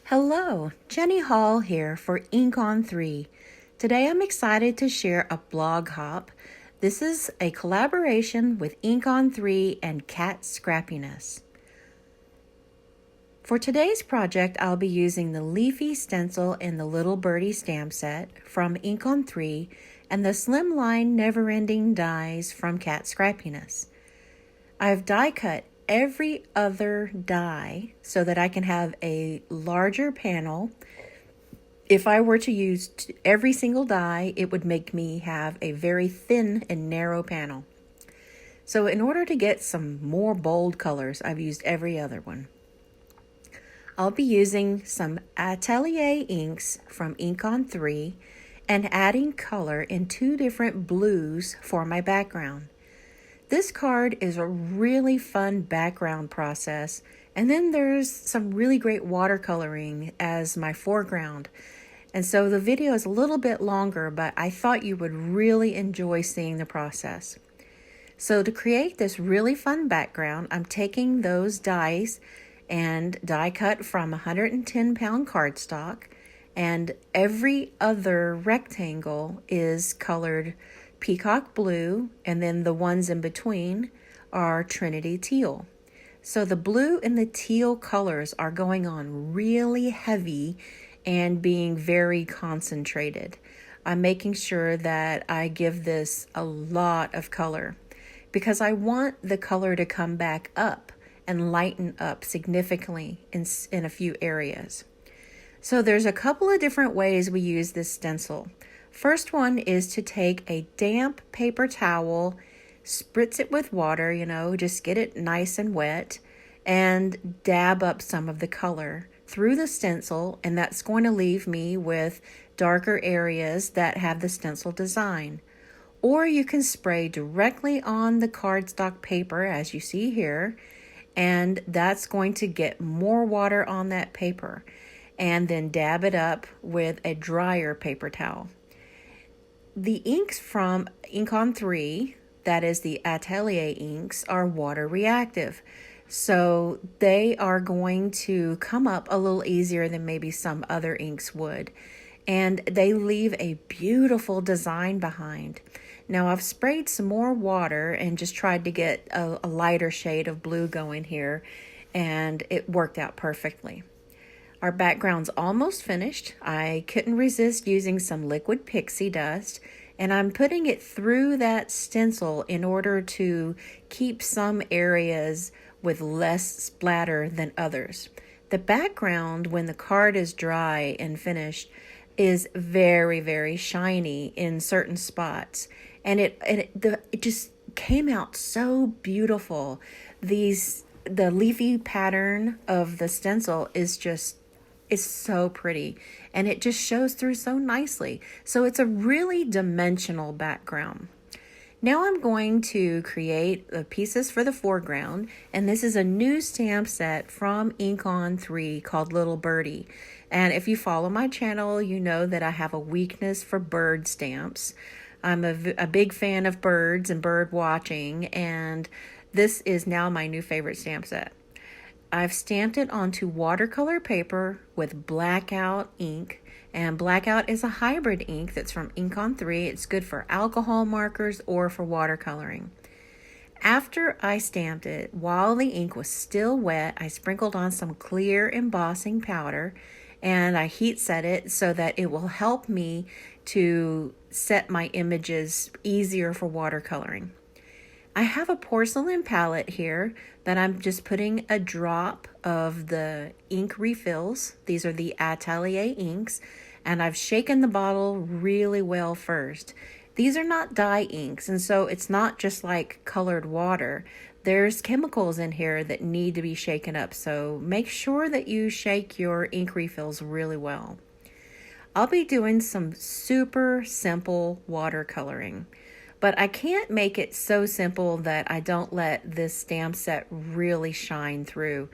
Hello, Jenny Hall here for Ink on 3. Today I'm excited to share a blog hop. This is a collaboration with Ink on 3 and Kat Scrappiness. For today's project, I'll be using the Leafy stencil in the Little Birdie stamp set from Ink on 3 and the Slimline Never Ending dies from Kat Scrappiness. I've die cut every other die so that I can have a larger panel. If I were to use every single die, it would make me have a very thin and narrow panel. So in order to get some more bold colors, I've used every other one. I'll be using some Atelier inks from Ink on 3 and adding color in 2 different blues for my background. This card is a really fun background process, and then there's some really great watercoloring as my foreground. And so the video is a little bit longer, but I thought you would really enjoy seeing the process. So to create this really fun background, I'm taking those dies and die cut from 110-pound cardstock, and every other rectangle is colored Peacock blue, and then the ones in between are Trinity teal. So the blue and the teal colors are going on really heavy and being very concentrated. I'm making sure that I give this a lot of color because I want the color to come back up and lighten up significantly in a few areas. So there's a couple of different ways we use this stencil. First one is to take a damp paper towel, spritz it with water, just get it nice and wet, and dab up some of the color through the stencil, and that's going to leave me with darker areas that have the stencil design. Or you can spray directly on the cardstock paper, as you see here, and that's going to get more water on that paper, and then dab it up with a drier paper towel. The inks from Ink on 3, that is the Atelier inks, are water reactive. So they are going to come up a little easier than maybe some other inks would. And they leave a beautiful design behind. Now I've sprayed some more water and just tried to get a lighter shade of blue going here, and it worked out perfectly. Our background's almost finished. I couldn't resist using some liquid pixie dust, and I'm putting it through that stencil in order to keep some areas with less splatter than others. The background, when the card is dry and finished, is very, very shiny in certain spots, and it just came out so beautiful. The leafy pattern of the stencil is so pretty, and it just shows through so nicely. So it's a really dimensional background. Now I'm going to create the pieces for the foreground, and this is a new stamp set from Ink on 3 called Little Birdie. And if you follow my channel, you know that I have a weakness for bird stamps. I'm a big fan of birds and bird watching, and this is now my new favorite stamp set. I've stamped it onto watercolor paper with blackout ink, and blackout is a hybrid ink that's from Ink on 3. It's good for alcohol markers or for watercoloring. After I stamped it, while the ink was still wet, I sprinkled on some clear embossing powder, and I heat set it so that it will help me to set my images easier for watercoloring. I have a porcelain palette here that I'm just putting a drop of the ink refills. These are the Atelier inks, and I've shaken the bottle really well first. These are not dye inks, and so it's not just like colored water. There's chemicals in here that need to be shaken up, so make sure that you shake your ink refills really well. I'll be doing some super simple watercoloring. But I can't make it so simple that I don't let this stamp set really shine through.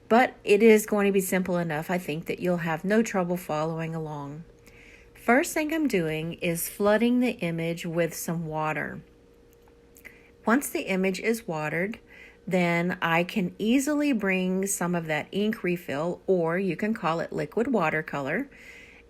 But it is going to be simple enough, I think, that you'll have no trouble following along. First thing I'm doing is flooding the image with some water. Once the image is watered, then I can easily bring some of that ink refill, or you can call it liquid watercolor,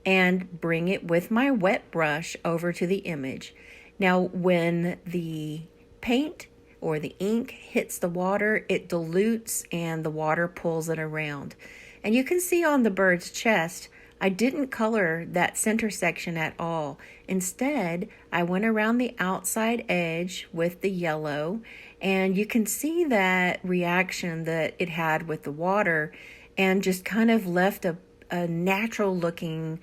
and bring it with my wet brush over to the image. Now, when the paint or the ink hits the water, it dilutes and the water pulls it around. And you can see on the bird's chest, I didn't color that center section at all. Instead, I went around the outside edge with the yellow, and you can see that reaction that it had with the water and just kind of left a natural looking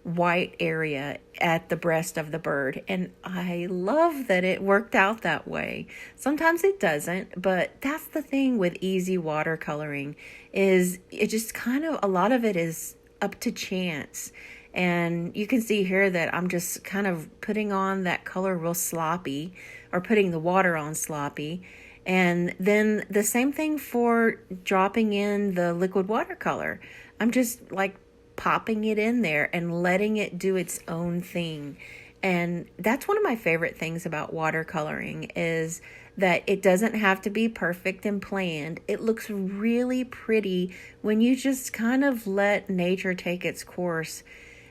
white area at the breast of the bird. And I love that it worked out that way. Sometimes it doesn't, but that's the thing with easy watercoloring, is it just kind of, a lot of it is up to chance. And you can see here that I'm just kind of putting on that color real sloppy, or putting the water on sloppy. And then the same thing for dropping in the liquid watercolor. I'm just like popping it in there and letting it do its own thing. And that's one of my favorite things about watercoloring, is that it doesn't have to be perfect and planned. It looks really pretty when you just kind of let nature take its course.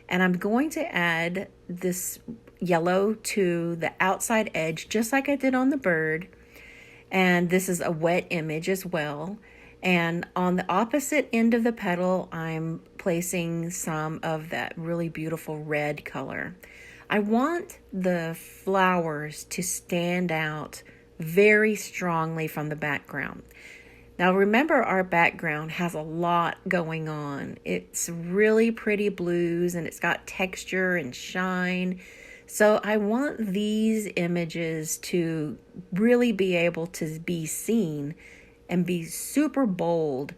And I'm going to add this yellow to the outside edge, just like I did on the bird. And this is a wet image as well. And on the opposite end of the petal, I'm placing some of that really beautiful red color. I want the flowers to stand out very strongly from the background. Now remember, our background has a lot going on. It's really pretty blues, and it's got texture and shine. So I want these images to really be able to be seen and be super bold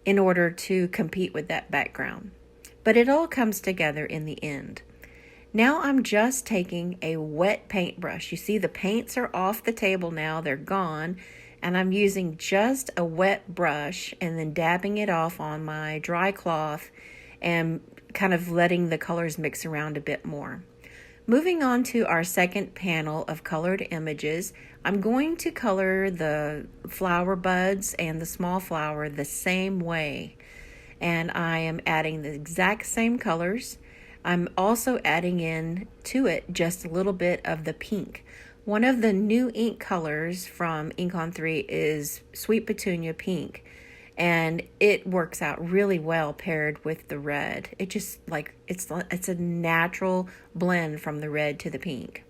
in order to compete with that background. But it all comes together in the end. Now I'm just taking a wet paintbrush. You see the paints are off the table now, they're gone, and I'm using just a wet brush and then dabbing it off on my dry cloth and kind of letting the colors mix around a bit more. Moving on to our second panel of colored images, I'm going to color the flower buds and the small flower the same way. And I am adding the exact same colors. I'm also adding in to it just a little bit of the pink. One of the new ink colors from Ink on 3 is Sweet Petunia Pink. And it works out really well paired with the red. It just it's a natural blend from the red to the pink.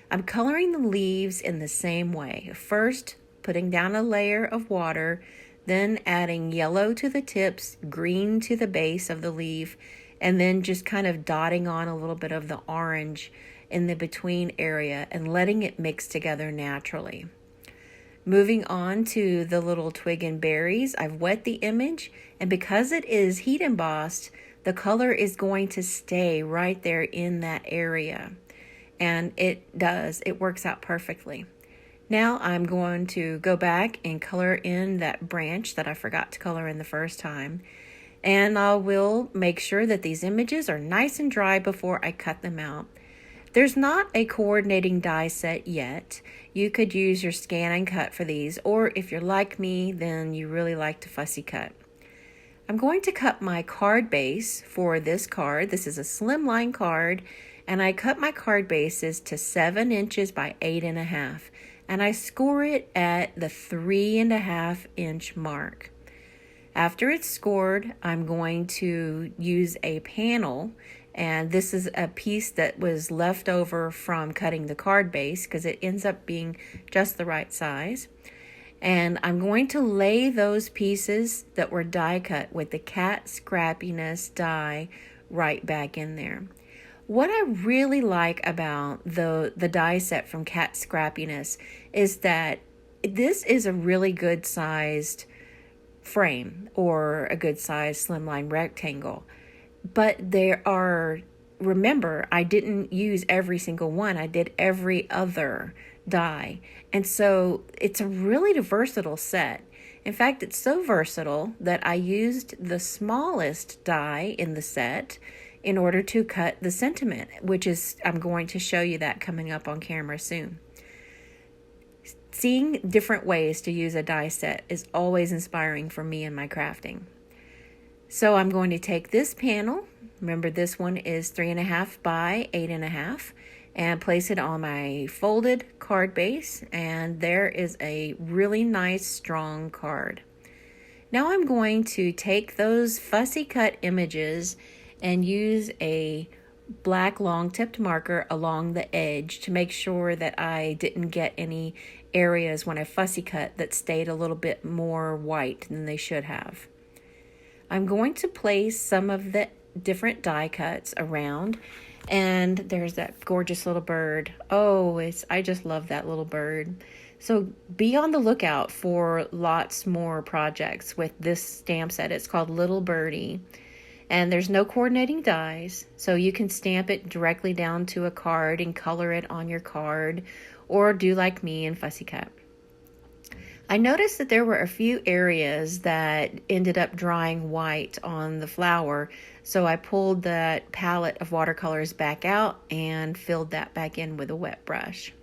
I'm coloring the leaves in the same way. First, putting down a layer of water, then adding yellow to the tips, green to the base of the leaf, and then just kind of dotting on a little bit of the orange in the between area and letting it mix together naturally. Moving on to the little twig and berries, I've wet the image, and because it is heat embossed, the color is going to stay right there in that area. And it works out perfectly. Now I'm going to go back and color in that branch that I forgot to color in the first time. And I will make sure that these images are nice and dry before I cut them out. There's not a coordinating die set yet. You could use your scan and cut for these, or if you're like me, then you really like to fussy cut. I'm going to cut my card base for this card. This is a Slimline card, and I cut my card bases to 7 inches by 8.5, and I score it at the 3.5 inch mark. After it's scored, I'm going to use a panel, and this is a piece that was left over from cutting the card base because it ends up being just the right size. And I'm going to lay those pieces that were die cut with the Kat Scrappiness die right back in there. What I really like about the die set from Kat Scrappiness is that this is a really good sized frame or a good sized slimline rectangle. But remember, I didn't use every single one. I did every other die. And so it's a really versatile set. In fact, it's so versatile that I used the smallest die in the set in order to cut the sentiment, which is, I'm going to show you that coming up on camera soon. Seeing different ways to use a die set is always inspiring for me in my crafting. So I'm going to take this panel, remember this one is 3.5 by 8.5, and place it on my folded card base, and there is a really nice strong card. Now I'm going to take those fussy cut images and use a black long tipped marker along the edge to make sure that I didn't get any areas when I fussy cut that stayed a little bit more white than they should have. I'm going to place some of the different die cuts around, and there's that gorgeous little bird. Oh, I just love that little bird. So be on the lookout for lots more projects with this stamp set. It's called Little Birdie, and there's no coordinating dies, so you can stamp it directly down to a card and color it on your card, or do like me and fussy cut. I noticed that there were a few areas that ended up drying white on the flower, so I pulled that palette of watercolors back out and filled that back in with a wet brush.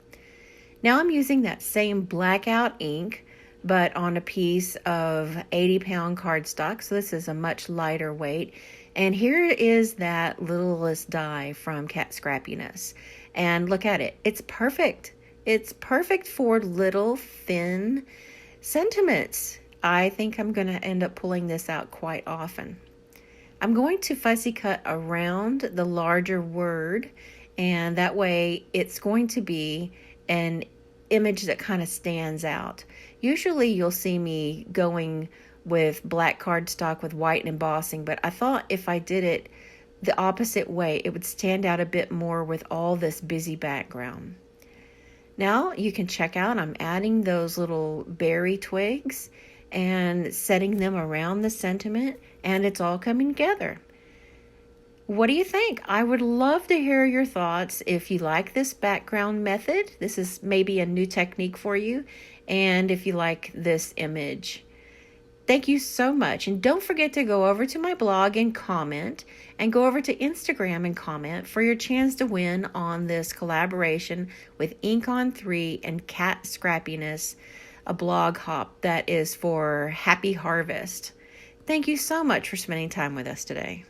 Now I'm using that same blackout ink, but on a piece of 80-pound cardstock, so this is a much lighter weight. And here is that littlest die from Kat Scrappiness. And look at it, it's perfect. It's perfect for little, thin sentiments. I think I'm going to end up pulling this out quite often. I'm going to fussy cut around the larger word, and that way it's going to be an image that kind of stands out. Usually you'll see me going with black cardstock with white embossing, but I thought if I did it the opposite way, it would stand out a bit more with all this busy background. Now you can check out, I'm adding those little berry twigs and setting them around the sentiment, and it's all coming together. What do you think? I would love to hear your thoughts. If you like this background method, this is maybe a new technique for you, and if you like this image. Thank you so much. And don't forget to go over to my blog and comment, and go over to Instagram and comment for your chance to win on this collaboration with Ink on 3 and Kat Scrappiness, a blog hop that is for Happy Harvest. Thank you so much for spending time with us today.